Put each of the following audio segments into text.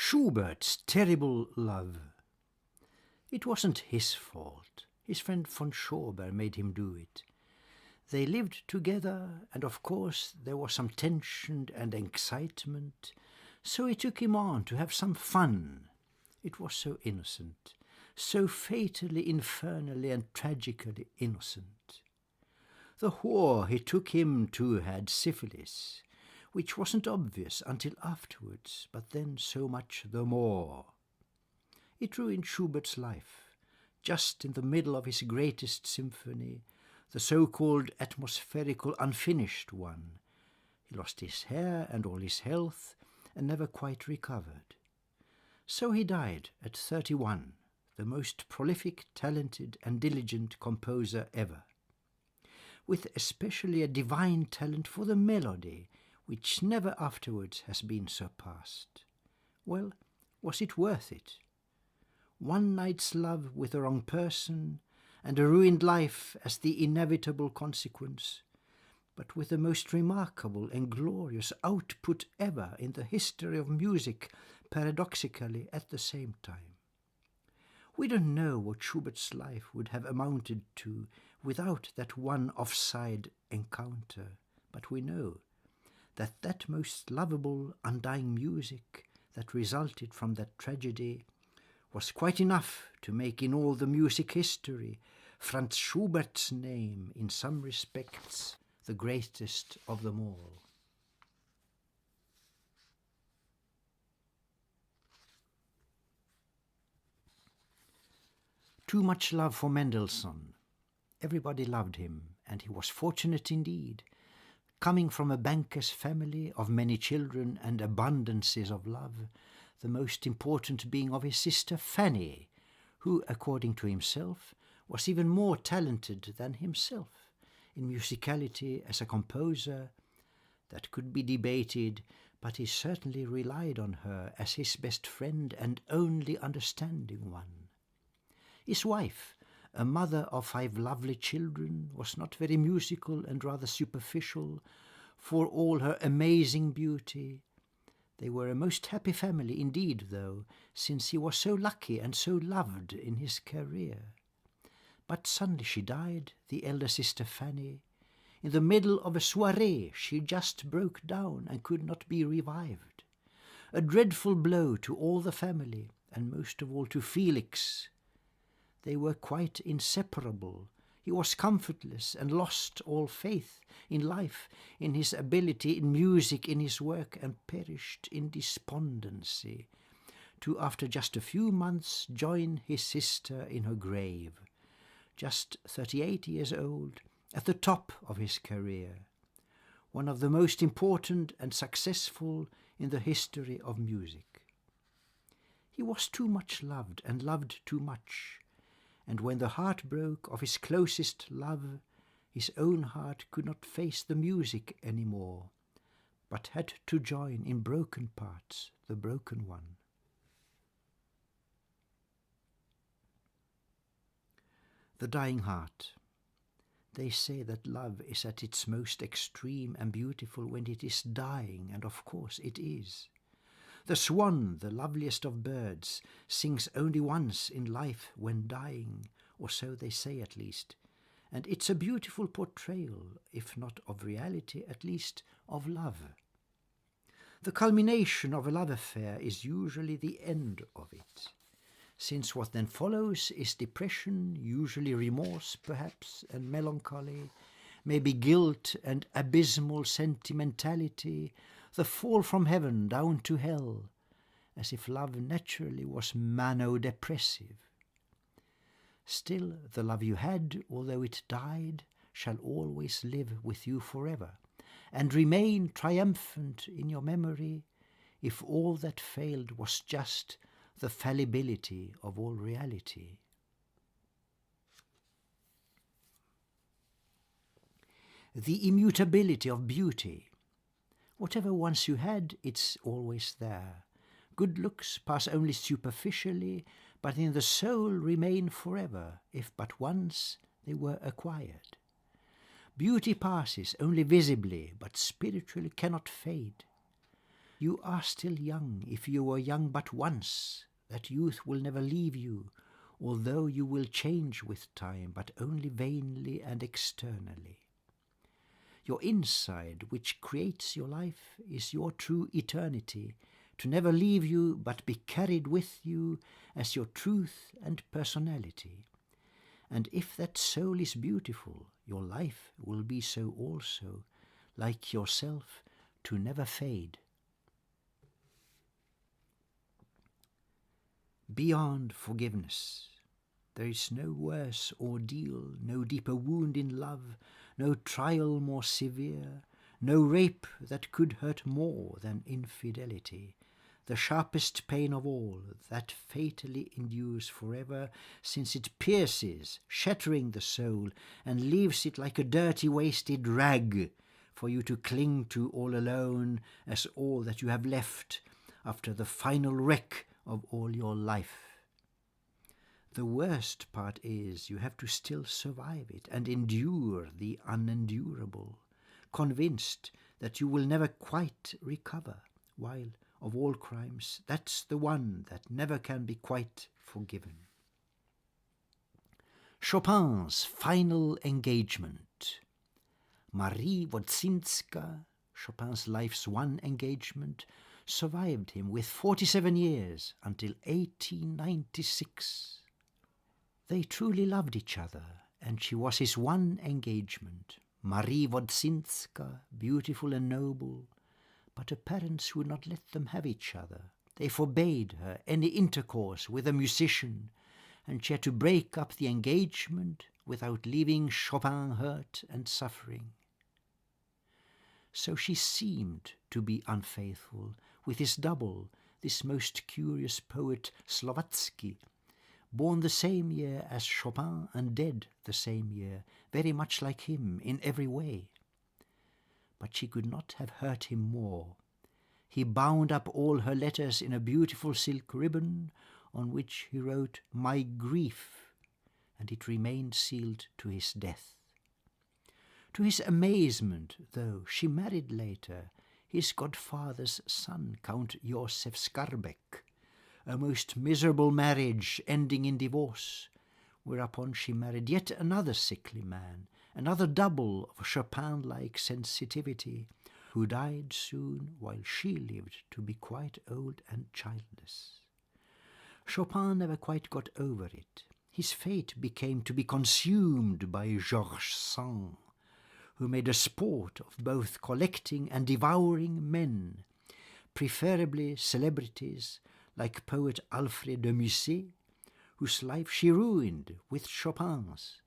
Schubert's terrible love. It wasn't his fault. His friend von Schubert made him do it. They lived together, and of course there was some tension and excitement, so he took him on to have some fun. It was so innocent, so fatally, infernally and tragically innocent. The whore he took him to had syphilis, which wasn't obvious until afterwards, but then so much the more. It ruined Schubert's life, just in the middle of his greatest symphony, the so-called atmospherical unfinished one. He lost his hair and all his health and never quite recovered. So he died at 31, the most prolific, talented and diligent composer ever, with especially a divine talent for the melody, which never afterwards has been surpassed. Well, was it worth it? One night's love with the wrong person, and a ruined life as the inevitable consequence, but with the most remarkable and glorious output ever in the history of music, paradoxically at the same time. We don't know what Schubert's life would have amounted to without that one offside encounter, but we know that most lovable, undying music that resulted from that tragedy was quite enough to make in all the music history Franz Schubert's name, in some respects, the greatest of them all. Too much love for Mendelssohn. Everybody loved him, and he was fortunate indeed, coming from a banker's family of many children and abundances of love, the most important being of his sister Fanny, who, according to himself, was even more talented than himself in musicality as a composer. That could be debated, but he certainly relied on her as his best friend and only understanding one. His wife, a mother of 5 lovely children, was not very musical and rather superficial, for all her amazing beauty. They were a most happy family indeed, though, since he was so lucky and so loved in his career. But suddenly she died, the elder sister Fanny. In the middle of a soirée she just broke down and could not be revived. A dreadful blow to all the family, and most of all to Felix. They were quite inseparable. He was comfortless and lost all faith in life, in his ability, in music, in his work, and perished in despondency, to after just a few months join his sister in her grave, just 38 years old, at the top of his career, one of the most important and successful in the history of music. He was too much loved and loved too much, and when the heart broke of his closest love, his own heart could not face the music any more, but had to join in broken parts the broken one. The dying heart. They say that love is at its most extreme and beautiful when it is dying, and of course it is. The swan, the loveliest of birds, sings only once in life when dying, or so they say at least, and it's a beautiful portrayal, if not of reality, at least of love. The culmination of a love affair is usually the end of it, since what then follows is depression, usually remorse perhaps, and melancholy, maybe guilt and abysmal sentimentality, the fall from heaven down to hell, as if love naturally was mano-depressive. Still, the love you had, although it died, shall always live with you forever, and remain triumphant in your memory, if all that failed was just the fallibility of all reality. The immutability of beauty. Whatever once you had, it's always there. Good looks pass only superficially, but in the soul remain forever, if but once they were acquired. Beauty passes only visibly, but spiritually cannot fade. You are still young, if you were young but once. That youth will never leave you, although you will change with time, but only vainly and externally. Your inside, which creates your life, is your true eternity, to never leave you but be carried with you as your truth and personality. And if that soul is beautiful, your life will be so also, like yourself, to never fade. Beyond forgiveness, there is no worse ordeal, no deeper wound in love, no trial more severe, no rape that could hurt more than infidelity. The sharpest pain of all, that fatally endures forever, since it pierces, shattering the soul, and leaves it like a dirty, wasted rag for you to cling to all alone as all that you have left after the final wreck of all your life. The worst part is you have to still survive it and endure the unendurable, convinced that you will never quite recover, while of all crimes, that's the one that never can be quite forgiven. Chopin's final engagement. Marie Wodzinska, Chopin's life's one engagement, survived him with 47 years until 1896. They truly loved each other, and she was his one engagement. Marie Wodzinska, beautiful and noble, but her parents would not let them have each other. They forbade her any intercourse with a musician, and she had to break up the engagement without leaving Chopin hurt and suffering. So she seemed to be unfaithful with his double, this most curious poet Slovatsky, born the same year as Chopin and dead the same year, very much like him in every way. But she could not have hurt him more. He bound up all her letters in a beautiful silk ribbon on which he wrote, "My grief," and it remained sealed to his death. To his amazement, though, she married later his godfather's son, Count Josef Skarbek, a most miserable marriage ending in divorce, whereupon she married yet another sickly man, another double of Chopin-like sensitivity, who died soon while she lived to be quite old and childless. Chopin never quite got over it. His fate became to be consumed by Georges Sand, who made a sport of both collecting and devouring men, preferably celebrities like poet Alfred de Musset, whose life she ruined with Chopin's.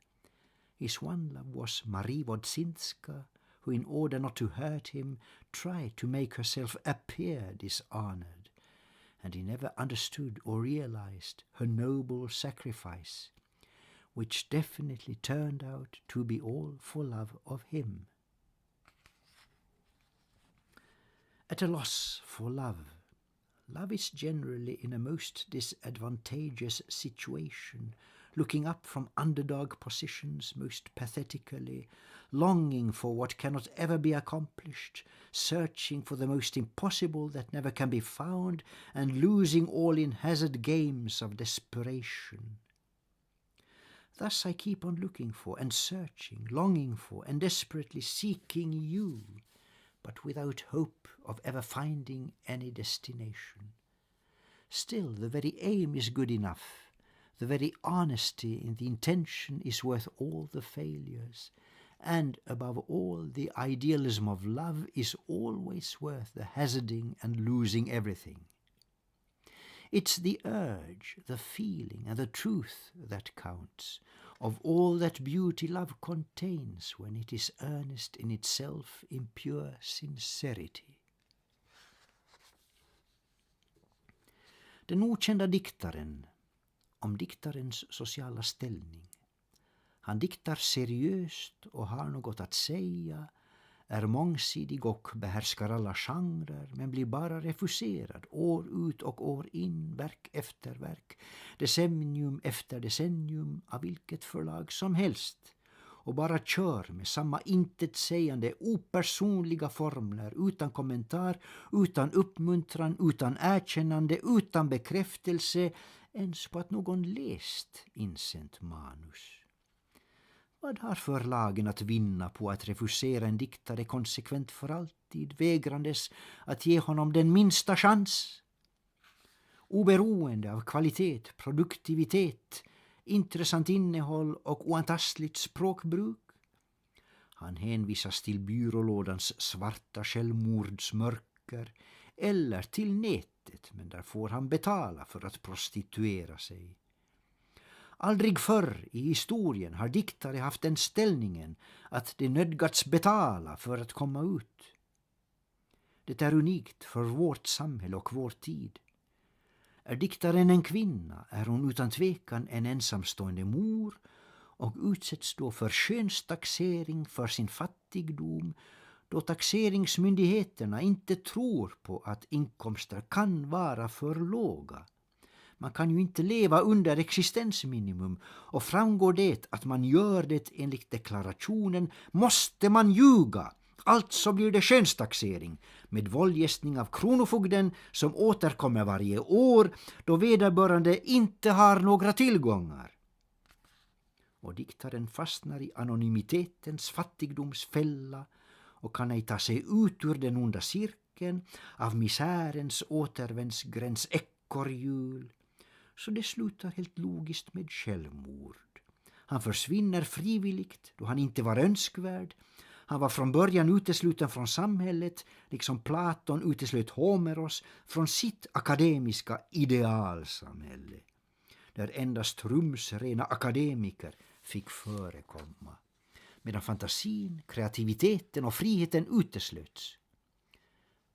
His one love was Marie Wodzinska, who, in order not to hurt him, tried to make herself appear dishonored, and he never understood or realized her noble sacrifice, which definitely turned out to be all for love of him. At a loss for love. Love is generally in a most disadvantageous situation, looking up from underdog positions most pathetically, longing for what cannot ever be accomplished, searching for the most impossible that never can be found, and losing all in hazard games of desperation. Thus I keep on looking for and searching, longing for and desperately seeking you, but without hope of ever finding any destination. Still, the very aim is good enough. The very honesty in the intention is worth all the failures, and above all, the idealism of love is always worth the hazarding and losing everything. It's the urge, the feeling, and the truth that counts, of all that beauty love contains when it is earnest in itself in pure sincerity. Den okända diktaren, om diktarens sociala ställning. Han diktar seriöst och har något att säga, är mångsidig och behärskar alla genrer, men blir bara refuserad år ut och år in, verk efter verk, decennium efter decennium, av vilket förlag som helst, och bara kör med samma intetsägande opersonliga formler utan kommentar, utan uppmuntran, utan erkännande, utan bekräftelse ens på att någon läst insänt manus. Vad har förlagen att vinna på att refusera en diktare konsekvent för alltid, vägrandes att ge honom den minsta chans? Oberoende av kvalitet, produktivitet, intressant innehåll och oantastligt språkbruk. Han hänvisas till byrålådans svarta självmordsmörker eller till nätet, men där får han betala för att prostituera sig. Aldrig förr i historien har diktare haft den ställningen att de nödgats betala för att komma ut. Det är unikt för vårt samhälle och vår tid. Är diktaren en kvinna är hon utan tvekan en ensamstående mor och utsätts då för skönstaxering för sin fattigdom, då taxeringsmyndigheterna inte tror på att inkomster kan vara för låga. Man kan ju inte leva under existensminimum, och framgår det att man gör det enligt deklarationen måste man ljuga. Alltså blir det skönstaxering med våldgästning av kronofogden som återkommer varje år då vederbörande inte har några tillgångar. Och diktaren fastnar i anonymitetens fattigdomsfälla och kan ej ta sig ut ur den onda cirkeln av misärens återvändsgränds ekorrhjul. Så det slutar helt logiskt med självmord. Han försvinner frivilligt då han inte var önskvärd. Han var från början utesluten från samhället, liksom Platon uteslöt Homeros från sitt akademiska idealsamhälle, där endast rumsrena akademiker fick förekomma, medan fantasin, kreativiteten och friheten uteslöts.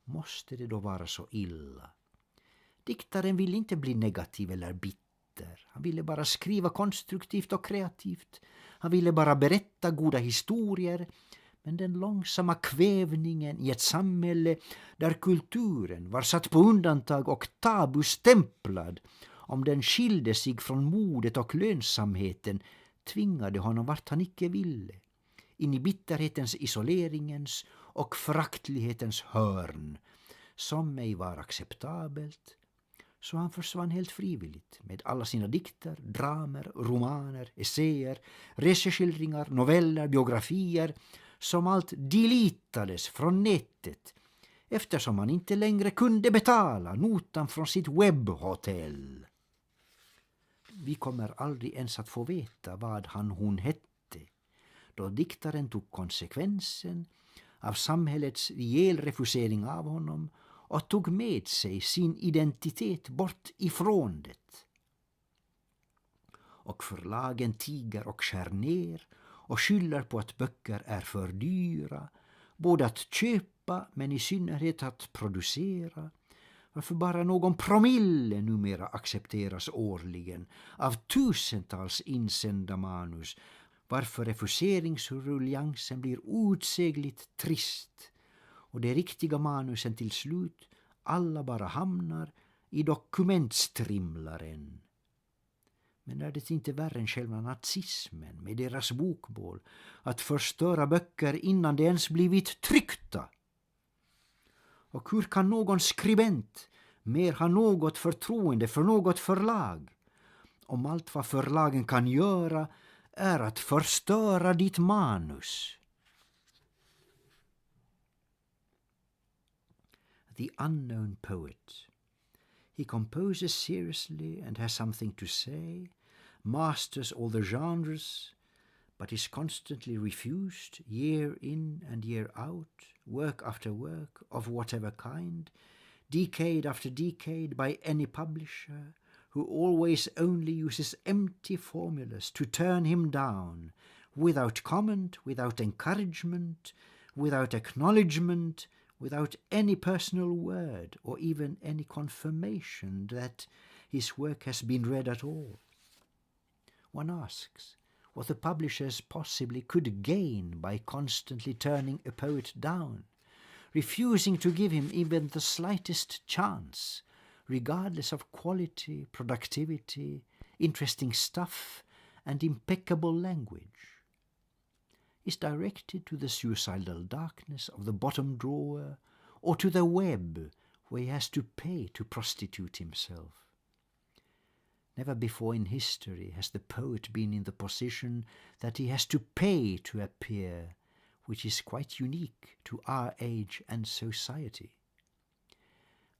Måste det då vara så illa? Diktaren ville inte bli negativ eller bitter. Han ville bara skriva konstruktivt och kreativt. Han ville bara berätta goda historier. Men den långsamma kvävningen i ett samhälle där kulturen var satt på undantag och tabustämplad, om den skilde sig från modet och lönsamheten, tvingade honom vart han icke ville, in i bitterhetens, isoleringens och föraktlighetens hörn, som ej var acceptabelt. Så han försvann helt frivilligt med alla sina dikter, dramer, romaner, essäer, reseskildringar, noveller, biografier, som allt deletades från nätet eftersom han inte längre kunde betala notan från sitt webbhotell. Vi kommer aldrig ens att få veta vad hon hette, då diktaren tog konsekvensen av samhällets ihjälrefusering av honom och tog med sig sin identitet bort ifrån det. Och förlagen tiger och skär ner och skyller på att böcker är för dyra, både att köpa men i synnerhet att producera, varför bara någon promille numera accepteras årligen av tusentals insända manus, varför refuseringsruljansen blir outsägligt trist och de riktiga manusen till slut alla bara hamnar i dokumentstrimlaren. Men är det inte värre än själva nazismen med deras bokbål att förstöra böcker innan de ens blivit tryckta? Och hur kan någon skribent mer ha något förtroende för något förlag, om allt vad förlagen kan göra är att förstöra ditt manus? The unknown poet. He composes seriously and has something to say, masters all the genres, but is constantly refused year in and year out, work after work of whatever kind, decade after decade by any publisher, who always only uses empty formulas to turn him down, without comment, without encouragement, without acknowledgement, without any personal word or even any confirmation that his work has been read at all. One asks what the publishers possibly could gain by constantly turning a poet down, refusing to give him even the slightest chance, regardless of quality, productivity, interesting stuff, and impeccable language. is directed to the suicidal darkness of the bottom drawer or to the web where he has to pay to prostitute himself. Never before in history has the poet been in the position that he has to pay to appear, which is quite unique to our age and society.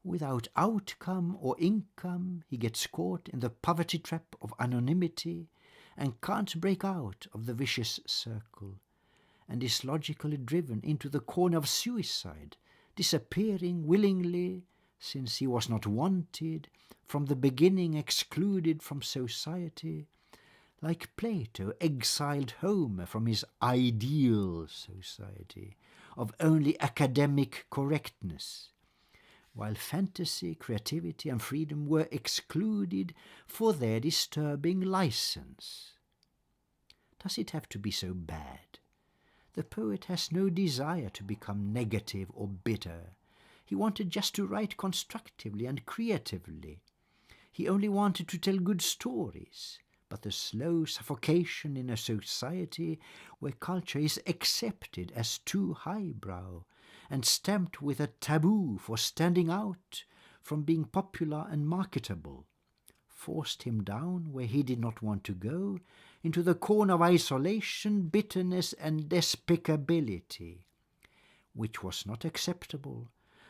Without outcome or income, he gets caught in the poverty trap of anonymity and can't break out of the vicious circle, and is logically driven into the corner of suicide, disappearing willingly, since he was not wanted, from the beginning excluded from society, like Plato exiled Homer from his ideal society of only academic correctness, while fantasy, creativity and freedom were excluded for their disturbing license. Does it have to be so bad? The poet has no desire to become negative or bitter. He wanted just to write constructively and creatively. He only wanted to tell good stories, but the slow suffocation in a society where culture is accepted as too highbrow and stamped with a taboo for standing out from being popular and marketable, forced him down where he did not want to go, into the corner of isolation, bitterness and despicability, which was not acceptable.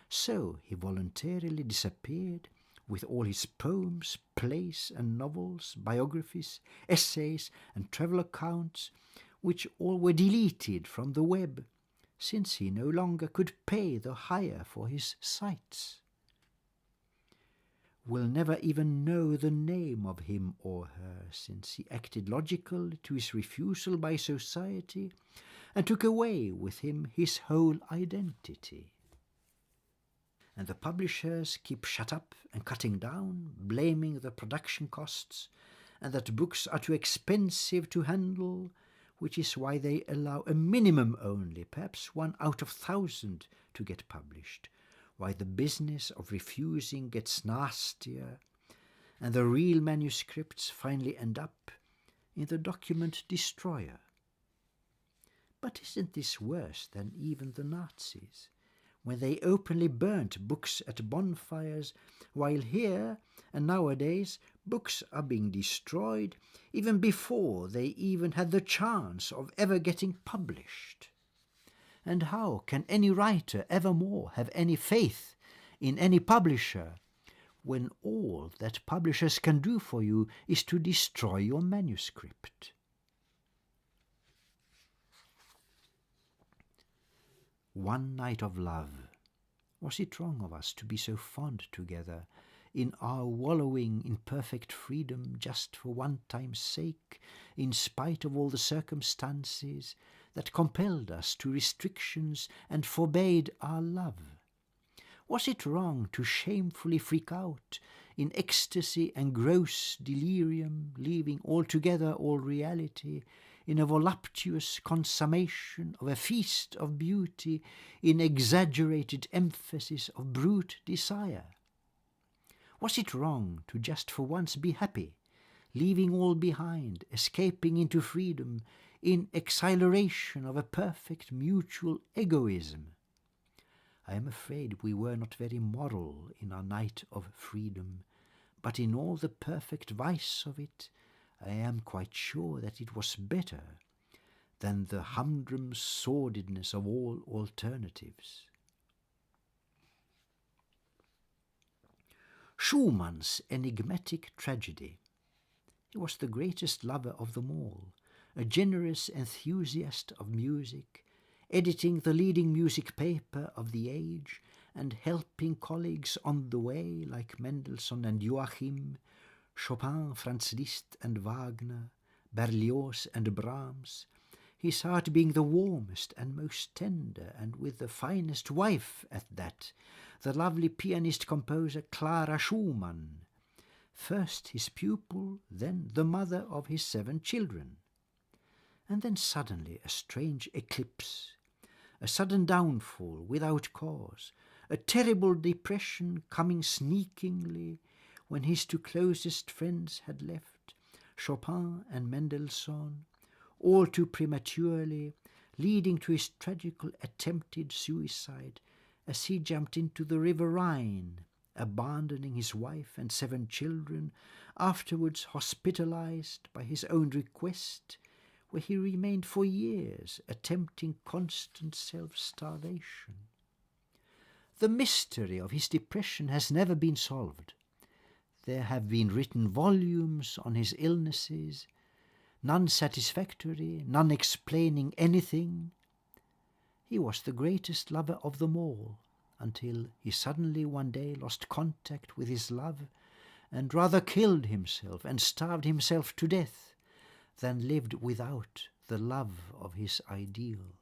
So he voluntarily disappeared with all his poems, plays and novels, biographies, essays and travel accounts, which all were deleted from the web, since he no longer could pay the hire for his sites. We'll never even know the name of him or her, since he acted logical to his refusal by society and took away with him his whole identity. And the publishers keep shut up and cutting down, blaming the production costs and that books are too expensive to handle, which is why they allow a minimum only, perhaps 1 out of 1,000 to get published, why the business of refusing gets nastier, and the real manuscripts finally end up in the document destroyer. But isn't this worse than even the Nazis, when they openly burnt books at bonfires, while here and nowadays books are being destroyed even before they even had the chance of ever getting published? And how can any writer evermore have any faith in any publisher when all that publishers can do for you is to destroy your manuscript? One night of love. Was it wrong of us to be so fond together, in our wallowing in perfect freedom just for one time's sake, in spite of all the circumstances that compelled us to restrictions and forbade our love? Was it wrong to shamefully freak out in ecstasy and gross delirium, leaving altogether all reality, in a voluptuous consummation of a feast of beauty, in exaggerated emphasis of brute desire? Was it wrong to just for once be happy, leaving all behind, escaping into freedom, in exhilaration of a perfect mutual egoism? I am afraid we were not very moral in our night of freedom, but in all the perfect vice of it, I am quite sure that it was better than the humdrum sordidness of all alternatives. Schumann's enigmatic tragedy. He was the greatest lover of them all, a generous enthusiast of music, editing the leading music paper of the age and helping colleagues on the way like Mendelssohn and Joachim, Chopin, Franz Liszt and Wagner, Berlioz and Brahms, his heart being the warmest and most tender, and with the finest wife at that, the lovely pianist-composer Clara Schumann, first his pupil, then the mother of his 7 children. And then suddenly a strange eclipse, a sudden downfall without cause, a terrible depression coming sneakingly when his 2 closest friends had left, Chopin and Mendelssohn, all too prematurely, leading to his tragical attempted suicide as he jumped into the river Rhine, abandoning his wife and 7 children, afterwards hospitalized by his own request, where he remained for years, attempting constant self-starvation. The mystery of his depression has never been solved. There have been written volumes on his illnesses, none satisfactory, none explaining anything. He was the greatest lover of them all, until he suddenly one day lost contact with his love and rather killed himself and starved himself to death than lived without the love of his ideal.